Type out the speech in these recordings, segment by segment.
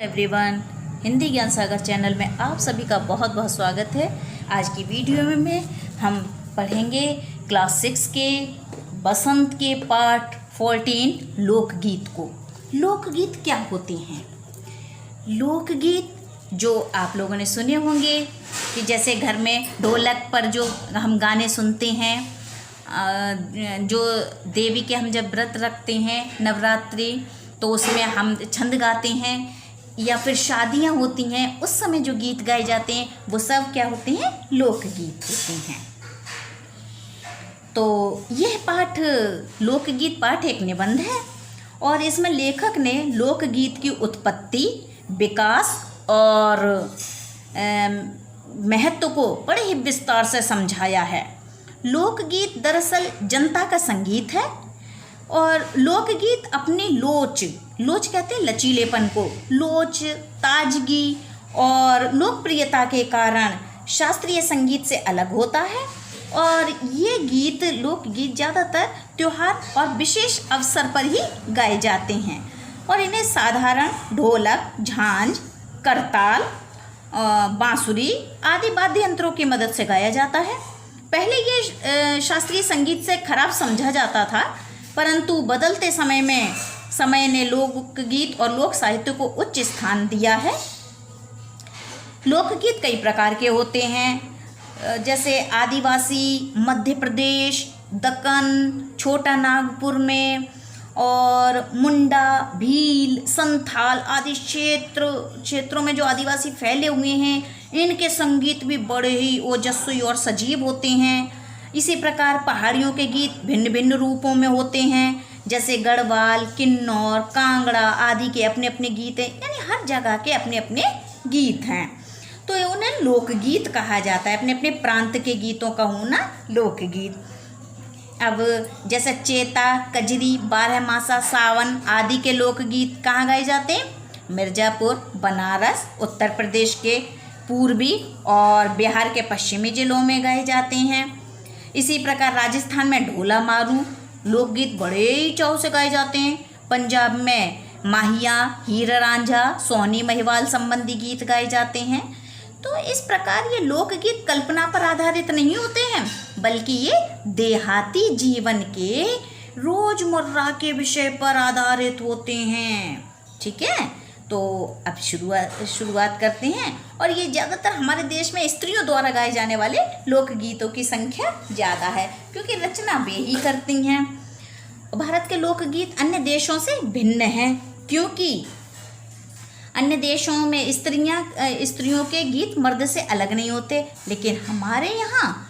Everyone, Hindi ज्ञान सागर channel में आप सभी का बहुत बहुत स्वागत है। आज की वीडियो में हम पढ़ेंगे क्लास 6 के बसंत के पाठ 14 लोकगीत को। लोकगीत क्या होते हैं? लोकगीत जो आप लोगों ने सुने होंगे कि जैसे घर में ढोलक पर जो हम गाने सुनते हैं, जो देवी के हम जब व्रत रखते हैं नवरात्रि, तो उसमें हम छंद गाते हैं, या फिर शादियां होती हैं उस समय जो गीत गाए जाते हैं वो सब क्या होते हैं? लोकगीत होते हैं। तो यह पाठ लोकगीत पाठ एक निबंध है और इसमें लेखक ने लोकगीत की उत्पत्ति, विकास और महत्व को बड़े ही विस्तार से समझाया है। लोकगीत दरअसल जनता का संगीत है और लोकगीत अपनी लोच कहते हैं लचीलेपन को, लोच, ताजगी और लोकप्रियता के कारण शास्त्रीय संगीत से अलग होता है। और ये गीत लोकगीत ज़्यादातर त्योहार और विशेष अवसर पर ही गाए जाते हैं और इन्हें साधारण ढोलक, झांझ, करताल, बांसुरी आदि वाद्य यंत्रों की मदद से गाया जाता है। पहले ये शास्त्रीय संगीत से खराब समझा जाता था, परंतु बदलते समय ने लोकगीत और लोक साहित्य को उच्च स्थान दिया है। लोकगीत कई प्रकार के होते हैं, जैसे आदिवासी, मध्य प्रदेश, दक्कन, छोटा नागपुर में और मुंडा, भील, संथाल आदि क्षेत्रों में जो आदिवासी फैले हुए हैं, इनके संगीत भी बड़े ही ओजस्वी और सजीव होते हैं। इसी प्रकार पहाड़ियों के गीत भिन्न भिन्न रूपों में होते हैं, जैसे गढ़वाल, किन्नौर, कांगड़ा आदि के अपने अपने गीत हैं, यानी हर जगह के अपने अपने गीत हैं, तो उन्हें लोकगीत कहा जाता है। अपने अपने प्रांत के गीतों का होना लोकगीत। अब जैसे चेता, कजरी, बारहमासा, सावन आदि के लोकगीत कहाँ गाए जाते हैं? मिर्ज़ापुर, बनारस, उत्तर प्रदेश के पूर्वी और बिहार के पश्चिमी जिलों में गाए जाते हैं। इसी प्रकार राजस्थान में ढोला मारू लोकगीत बड़े ही चाव से गाए जाते हैं। पंजाब में माहिया, हीर रांझा, सोहनी महिवाल संबंधी गीत गाए जाते हैं। तो इस प्रकार ये लोकगीत कल्पना पर आधारित नहीं होते हैं, बल्कि ये देहाती जीवन के रोजमर्रा के विषय पर आधारित होते हैं। ठीक है, तो अब शुरुआत करते हैं। और ये ज़्यादातर हमारे देश में स्त्रियों द्वारा गाए जाने वाले लोकगीतों की संख्या ज़्यादा है, क्योंकि रचना वे ही करती हैं। भारत के लोकगीत अन्य देशों से भिन्न हैं, क्योंकि अन्य देशों में स्त्रियों के गीत मर्द से अलग नहीं होते, लेकिन हमारे यहाँ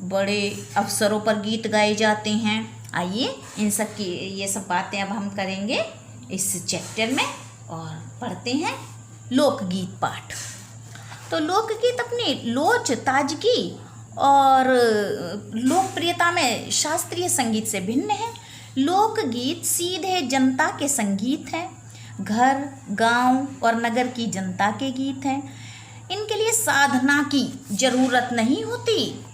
बड़े अवसरों पर गीत गाए जाते हैं। आइए इन सब की ये सब बातें अब हम करेंगे इस चैप्टर में और पढ़ते हैं लोकगीत पाठ। तो लोकगीत अपनी लोच, ताजगी और लोकप्रियता में शास्त्रीय संगीत से भिन्न है। लोकगीत सीधे जनता के संगीत हैं, घर, गांव और नगर की जनता के गीत हैं। इनके लिए साधना की जरूरत नहीं होती,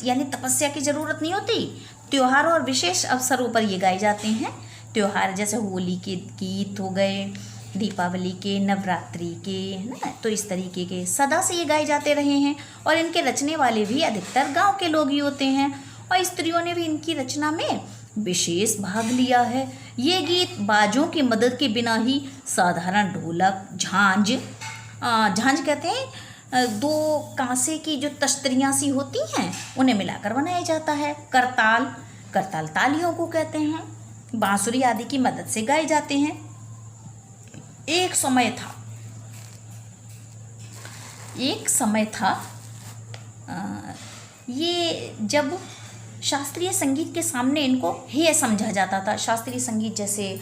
यानी तपस्या की जरूरत नहीं होती। त्योहारों और विशेष अवसरों पर ये गाए जाते हैं। त्योहार जैसे होली के गीत हो गए, दीपावली के, नवरात्रि के, है ना, तो इस तरीके के सदा से ये गाए जाते रहे हैं। और इनके रचने वाले भी अधिकतर गांव के लोग ही होते हैं और स्त्रियों ने भी इनकी रचना में विशेष भाग लिया है। ये गीत बाजों की मदद के बिना ही साधारण ढोलक, झांझ कहते हैं, दो कांसे की जो तश्तरियाँ सी होती हैं उन्हें मिलाकर बनाया जाता है। करताल तालियों को कहते हैं, बांसुरी आदि की मदद से गाए जाते हैं। एक समय था ये जब शास्त्रीय संगीत के सामने इनको हेय समझा जाता था। शास्त्रीय संगीत जैसे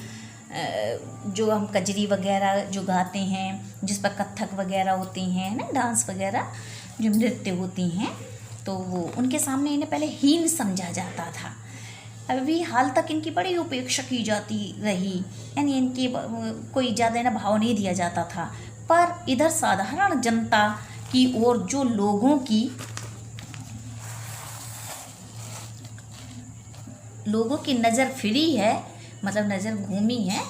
जो हम कजरी वगैरह जो गाते हैं, जिस पर कथक वगैरह होती हैं ना, डांस वगैरह जो नृत्य होती हैं, तो वो उनके सामने इन्हें पहले हीन समझा जाता था। अभी हाल तक इनकी बड़ी उपेक्षा की जाती रही, यानी इनकी कोई ज़्यादा ना भाव नहीं दिया जाता था। पर इधर साधारण जनता की ओर जो लोगों की नज़र फिरी है, मतलब नज़र घूमी है,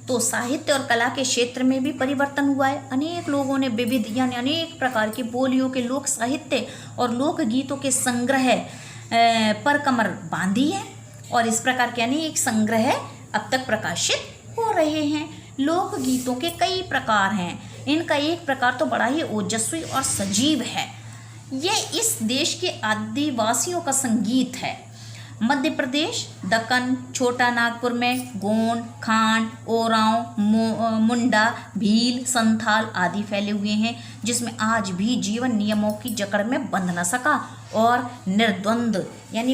तो साहित्य और कला के क्षेत्र में भी परिवर्तन हुआ है। अनेक लोगों ने विविध यानी अनेक प्रकार की बोलियों के लोक साहित्य और लोक गीतों के संग्रह पर कमर बांधी है और इस प्रकार के अनेक संग्रह अब तक प्रकाशित हो रहे हैं। लोक गीतों के कई प्रकार हैं। इनका एक प्रकार तो बड़ा ही ओजस्वी और सजीव है। ये इस देश के आदिवासियों का संगीत है। मध्य प्रदेश, दक्कन, छोटा नागपुर में गोंड, खांड, ओरांव, मुंडा, भील, संथाल आदि फैले हुए हैं, जिसमें आज भी जीवन नियमों की जकड़ में बंध न सका और निर्द्वंद यानी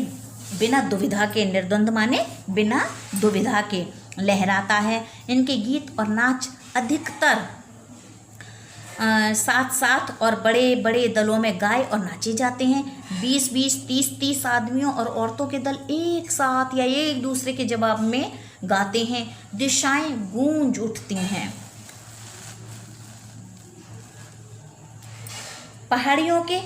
बिना दुविधा के, निर्द्वंद माने बिना दुविधा के लहराता है। इनके गीत और नाच अधिकतर साथ साथ और बड़े बड़े दलों में गाए और नाचे जाते हैं। 20-20, 30-30 आदमियों और औरतों के दल एक साथ या एक दूसरे के जवाब में गाते हैं। दिशाएं गूंज उठती हैं। पहाड़ियों के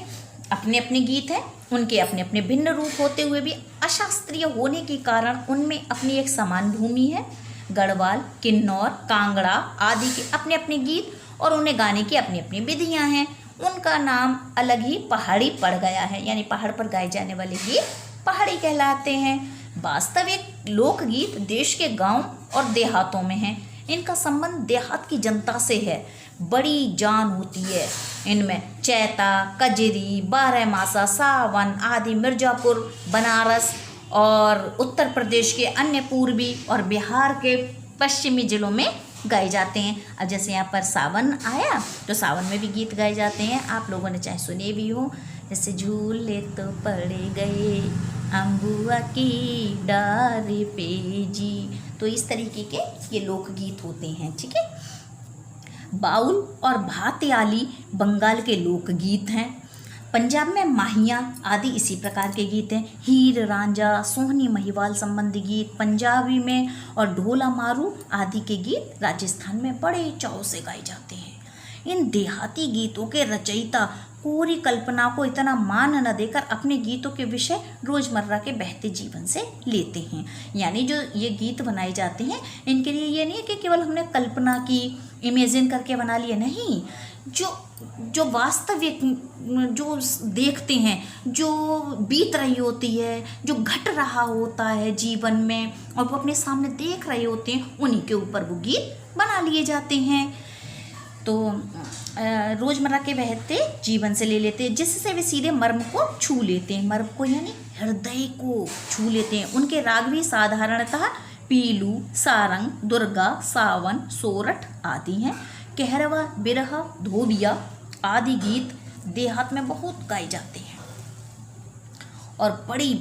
अपने अपने गीत हैं। उनके अपने अपने भिन्न रूप होते हुए भी अशास्त्रीय होने के कारण उनमें अपनी एक समान भूमि है। गढ़वाल, किन्नौर, कांगड़ा आदि के अपने अपने गीत और उन्हें गाने की अपनी अपनी विधियां हैं। उनका नाम अलग ही पहाड़ी पड़ गया है, यानी पहाड़ पर गाए जाने वाले गीत पहाड़ी कहलाते हैं। वास्तविक लोकगीत देश के गांव और देहातों में हैं। इनका संबंध देहात की जनता से है। बड़ी जान होती है इनमें। चैता, कजरी, बारहमासा, सावन आदि मिर्जापुर, बनारस और उत्तर प्रदेश के अन्य पूर्वी और बिहार के पश्चिमी जिलों में गाए जाते हैं। अब जैसे यहाँ पर सावन आया तो सावन में भी गीत गाए जाते हैं। आप लोगों ने चाहे सुने भी हो, जैसे झूले तो पड़ गए अम्बुआ की डारी पे जी। तो इस तरीके के ये लोकगीत होते हैं। ठीक है। बाउल और भातियाली बंगाल के लोकगीत हैं। पंजाब में माहिया आदि इसी प्रकार के गीत हैं। हीर रांझा, सोहनी महिवाल संबंधी गीत पंजाबी में और ढोला मारू आदि के गीत राजस्थान में बड़े चाव से गाए जाते हैं। इन देहाती गीतों के रचयिता पूरी कल्पना को इतना मान न देकर अपने गीतों के विषय रोजमर्रा के बहते जीवन से लेते हैं। यानी जो ये गीत बनाए जाते हैं इनके लिए ये नहीं है कि केवल हमने कल्पना की, इमेजिन करके बना लिए, नहीं। जो वास्तविक जो देखते हैं, जो बीत रही होती है, जो घट रहा होता है जीवन में और वो अपने सामने देख रहे होते हैं, उन्हीं के ऊपर वो गीत बना लिए जाते हैं। तो रोज़मर्रा के बहते जीवन से ले लेते हैं, जिससे वे सीधे मर्म को छू लेते हैं। मर्म को यानी हृदय को छू लेते हैं। उनके राग भी साधारणतः पीलू, सारंग, दुर्गा, सावन, सोरठ आदि हैं। कहरवा, बिरहा, धोबिया आदि गीत देहात में बहुत गाए जाते हैं और बड़ी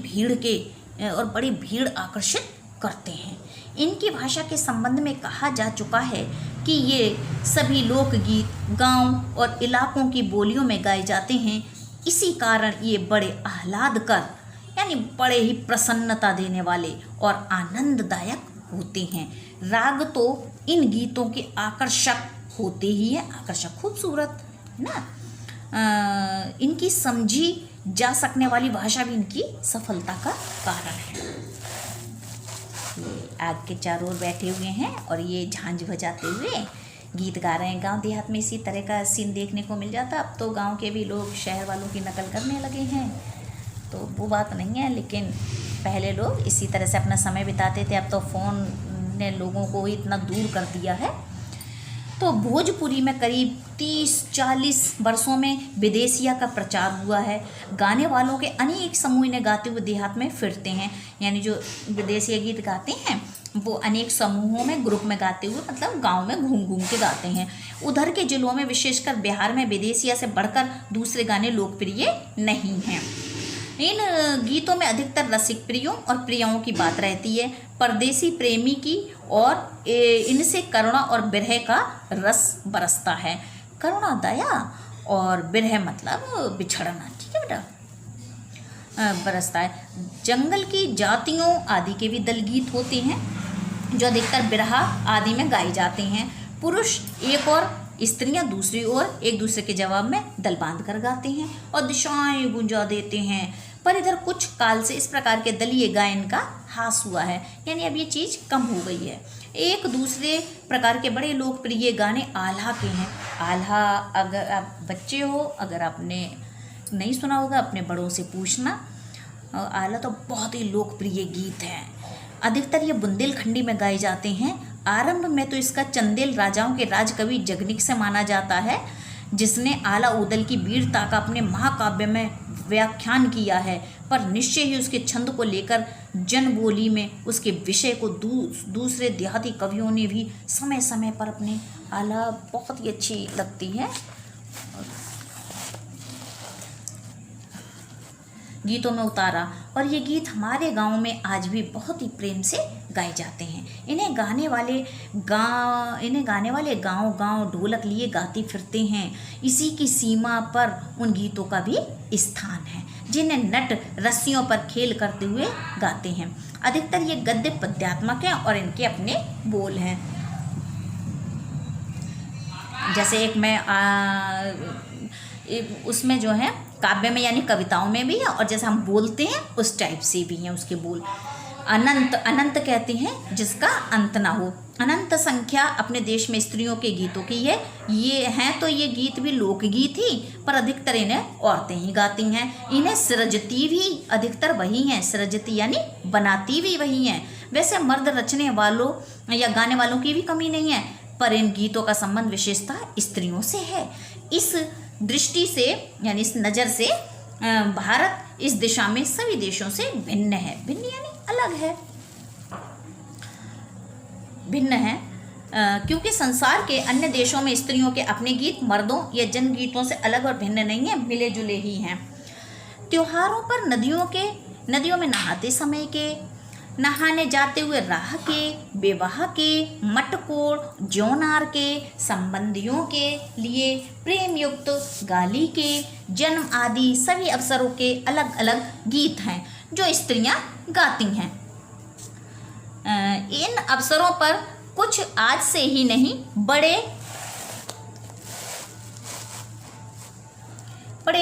भीड़ आकर्षित करते हैं। इनकी भाषा के संबंध में कहा जा चुका है कि ये सभी लोकगीत गांव और इलाकों की बोलियों में गाए जाते हैं। इसी कारण ये बड़े आह्लादकर यानी बड़े ही प्रसन्नता देने वाले और आनंददायक होते हैं। राग तो इन गीतों के आकर्षक होते ही हैं, आकर्षक खूबसूरत ना। इनकी समझी जा सकने वाली भाषा भी इनकी सफलता का कारण है। आग के चारों ओर बैठे हुए हैं और ये झांझ बजाते हुए गीत गा रहे हैं। गांव देहात में इसी तरह का सीन देखने को मिल जाता। अब तो गांव के भी लोग शहर वालों की नकल करने लगे हैं, तो वो बात नहीं है, लेकिन पहले लोग इसी तरह से अपना समय बिताते थे। अब तो फ़ोन ने लोगों को इतना दूर कर दिया है। तो भोजपुरी में करीब 30-40 वर्षों में विदेशिया का प्रचार हुआ है। गाने वालों के अनेक समूह इन्हें गाते हुए देहात में फिरते हैं। यानी जो विदेशिया गीत गाते हैं वो अनेक समूहों में, ग्रुप में गाते हुए मतलब गांव में घूम घूम के गाते हैं। उधर के जिलों में विशेषकर बिहार में विदेशिया से बढ़कर दूसरे गाने लोकप्रिय नहीं हैं। इन गीतों में अधिकतर रसिक प्रियों और प्रियाओं की बात रहती है, परदेसी प्रेमी की, और इनसे करुणा और विरह का रस बरसता है। करुणा दया और विरह मतलब बिछड़ना, ठीक है बेटा, बरसता है। जंगल की जातियों आदि के भी दल गीत होते हैं जो अधिकतर बिरहा आदि में गाए जाते हैं। पुरुष एक और स्त्रियां दूसरी ओर एक दूसरे के जवाब में दल बांध कर गाते हैं और दिशाएं गुंजा देते हैं। पर इधर कुछ काल से इस प्रकार के दलीय गायन का हास हुआ है, यानी अब ये चीज़ कम हो गई है। एक दूसरे प्रकार के बड़े लोकप्रिय गाने आल्हा के हैं। आल्हा, अगर आप बच्चे हो, अगर आपने नहीं सुना होगा अपने बड़ों से पूछना। आल्हा तो बहुत ही लोकप्रिय गीत है। अधिकतर ये बुंदेलखंडी में गाए जाते हैं। आरंभ में तो इसका चंदेल राजाओं के राजकवि जगनिक से माना जाता है, जिसने आला उदल की वीरता का अपने महाकाव्य में व्याख्यान किया है, पर निश्चय ही उसके छंद को लेकर जनबोली में उसके विषय को दूसरे देहाती कवियों ने भी समय समय पर अपने आला बहुत ही अच्छी लगती है गीतों में उतारा। और ये गीत हमारे गांव में आज भी बहुत ही प्रेम से गाए जाते हैं। इन्हें गाने वाले गांव गांव ढोलक लिए गाते फिरते हैं। इसी की सीमा पर उन गीतों का भी स्थान है, जिन्हें नट रस्सियों पर खेल करते हुए गाते हैं। अधिकतर ये गद्य पद्यात्मक हैं और इनके अपने बोल हैं। जैसे एक मैं उसमें जो है काव्य में यानी कविताओं में भी है, और जैसे हम बोलते हैं उस टाइप से भी हैं उसके बोल। अनंत, अनंत कहते हैं जिसका अंत ना हो। अनंत संख्या अपने देश में स्त्रियों के गीतों की है। ये हैं तो ये गीत भी लोकगीत ही, पर अधिकतर इन्हें औरतें ही गाती हैं। इन्हें सृजती भी अधिकतर वही हैं, सृजती यानी बनाती भी वही हैं। वैसे मर्द रचने वालों या गाने वालों की भी कमी नहीं है, पर इन गीतों का संबंध विशेषतः स्त्रियों से है। इस दृष्टि से यानी इस नज़र से भारत इस दिशा में सभी देशों से भिन्न है। भिन्न यानी अलग है, भिन्न है, क्योंकि संसार के अन्य देशों में स्त्रियों के अपने गीत मर्दों या जनगीतों से अलग और भिन्न नहीं है, मिले जुले ही हैं। त्योहारों पर नदियों में नहाते समय के, नहाने जाते हुए राह के, विवाह के, मटकोड़, जौनार के, संबंधियों के लिए प्रेम युक्त गाली के, जन्म आदि सभी अवसरों के अलग अलग गीत हैं जो स्त्रियां गाती हैं। इन अवसरों पर कुछ आज से ही नहीं, बड़े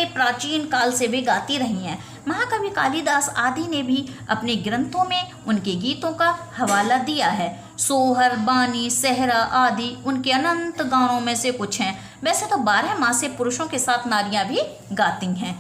प्राचीन काल से भी गाती रही हैं। महाकवि कालिदास आदि ने भी अपने ग्रंथों में उनके गीतों का हवाला दिया है। सोहर, बानी, सहरा आदि उनके अनंत गानों में से कुछ हैं। वैसे तो 12 मासे पुरुषों के साथ नारियां भी गाती हैं।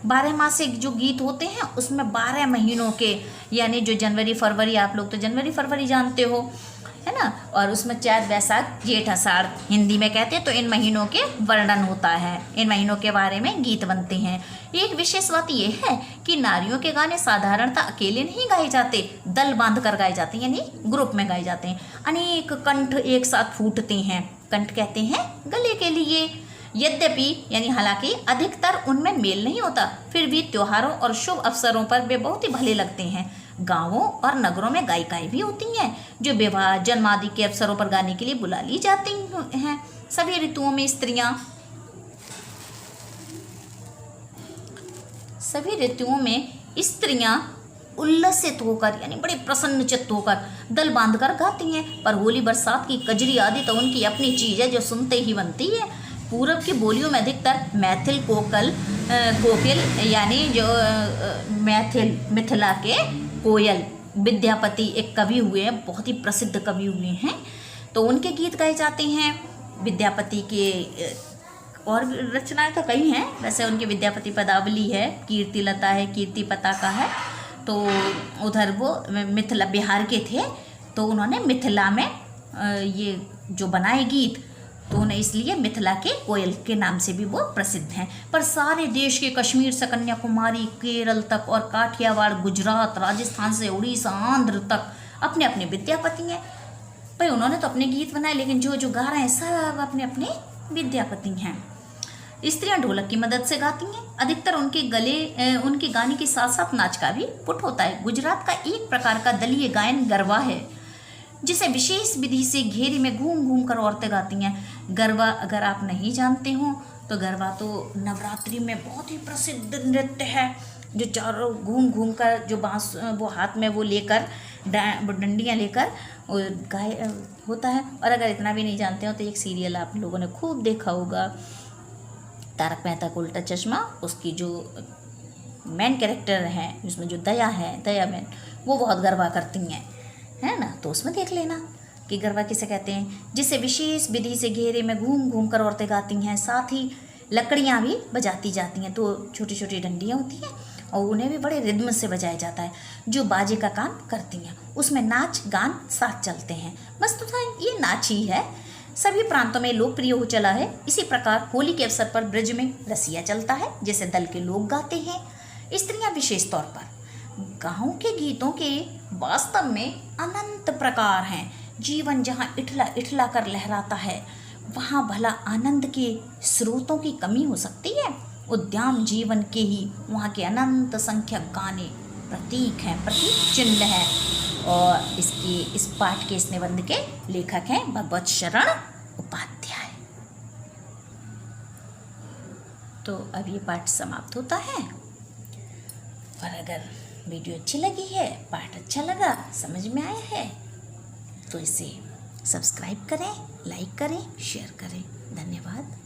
12 मासे जो गीत होते हैं उसमें 12 महीनों के, यानी जो जनवरी फरवरी, आप लोग तो जनवरी फरवरी जानते हो, है ना, और उसमें चैत बैसाख जेठ आषाढ़ हिंदी में कहते हैं, तो इन महीनों के वर्णन होता है, इन महीनों के बारे में गीत बनते हैं। एक विशेष बात यह है कि नारियों के गाने साधारणतः अकेले नहीं गाए जाते, दल बांध कर गाए जाते हैं, यानी ग्रुप में गाए जाते हैं। अनेक कंठ एक साथ फूटते हैं, कंठ कहते हैं गले के लिए। यद्यपि यानी हालांकि अधिकतर उनमें मेल नहीं होता, फिर भी त्योहारों और शुभ अवसरों पर वे बहुत ही भले लगते हैं। गांवों और नगरों में गायिकाएं भी होती हैं जो विवाह, जन्म आदि के अवसरों पर गाने के लिए बुला ली जाती हैं। सभी ऋतुओं में स्त्रियां उल्लसित होकर यानी बड़े प्रसन्न चित्त होकर दल बांधकर गाती हैं। पर होली, बरसात की कजरी आदि तो उनकी अपनी चीज़ है जो सुनते ही बनती है। पूरब की बोलियों में अधिकतर मैथिल कोकिल यानी जो मिथिला के कोयल विद्यापति एक कवि हुए हैं, बहुत ही प्रसिद्ध कवि हुए हैं, तो उनके गीत गाए जाते हैं। विद्यापति के और रचनाएं तो कई हैं, वैसे उनकी विद्यापति पदावली है, कीर्तिलता है, कीर्ति पताका है। तो उधर वो मिथिला बिहार के थे, तो उन्होंने मिथिला में ये जो बनाए गीत, तो उन्हें इसलिए मिथिला के कोयल के नाम से भी वो प्रसिद्ध हैं। पर सारे देश के कश्मीर से कन्याकुमारी, केरल तक और काठियावाड़, गुजरात, राजस्थान से उड़ीसा, आंध्र तक अपने अपने विद्यापति हैं। भाई उन्होंने तो अपने गीत बनाए, लेकिन जो जो गा रहे हैं सब अपने अपने विद्यापति हैं। स्त्रियां ढोलक की मदद से गाती हैं। अधिकतर उनके गाने के साथ साथ नाच का भी पुट होता है। गुजरात का एक प्रकार का दलीय गायन गरबा है, जिसे विशेष विधि से घेरे में घूम घूम कर औरतें गाती हैं। गरबा अगर आप नहीं जानते हो तो गरबा तो नवरात्रि में बहुत ही प्रसिद्ध नृत्य है, जो चारों घूम घूम कर जो बांस वो हाथ में वो लेकर डंडियाँ लेकर गाय होता है। और अगर इतना भी नहीं जानते हो तो एक सीरियल आप लोगों ने खूब देखा होगा, तारक मेहता का उल्टा चश्मा, उसकी जो मेन कैरेक्टर है उसमें जो दया है, दया मैन, वो बहुत गरबा करती हैं, है ना, तो उसमें देख लेना। कि गरबा किसे कहते हैं, जिसे विशेष विधि से घेरे में घूम घूम कर औरतें गाती हैं, साथ ही लकड़ियाँ भी बजाती जाती हैं। तो छोटी छोटी डंडियाँ होती हैं और उन्हें भी बड़े रिद्म से बजाया जाता है, जो बाजे का काम करती हैं। उसमें नाच गान साथ चलते हैं। बस तो था ये नाच ही है, सभी प्रांतों में लोकप्रिय हो चला है। इसी प्रकार होली के अवसर पर ब्रज में रसिया चलता है, जिसे दल के लोग गाते हैं। स्त्रियां विशेष तौर पर। गाँव के गीतों के वास्तव में अनंत प्रकार हैं। जीवन जहाँ इठला इठला कर लहराता है, वहाँ भला आनंद के स्रोतों की कमी हो सकती है? उद्यम जीवन के ही वहाँ के अनंत संख्यक गाने प्रतीक हैं, प्रतीक चिन्ह हैं। और इस पाठ के इस निबंध के लेखक हैं भगवत शरण उपाध्याय। तो अब ये पाठ समाप्त होता है। और अगर वीडियो अच्छी लगी है, पाठ अच्छा लगा, समझ में आया है, तो इसे सब्सक्राइब करें, लाइक करें, शेयर करें। धन्यवाद।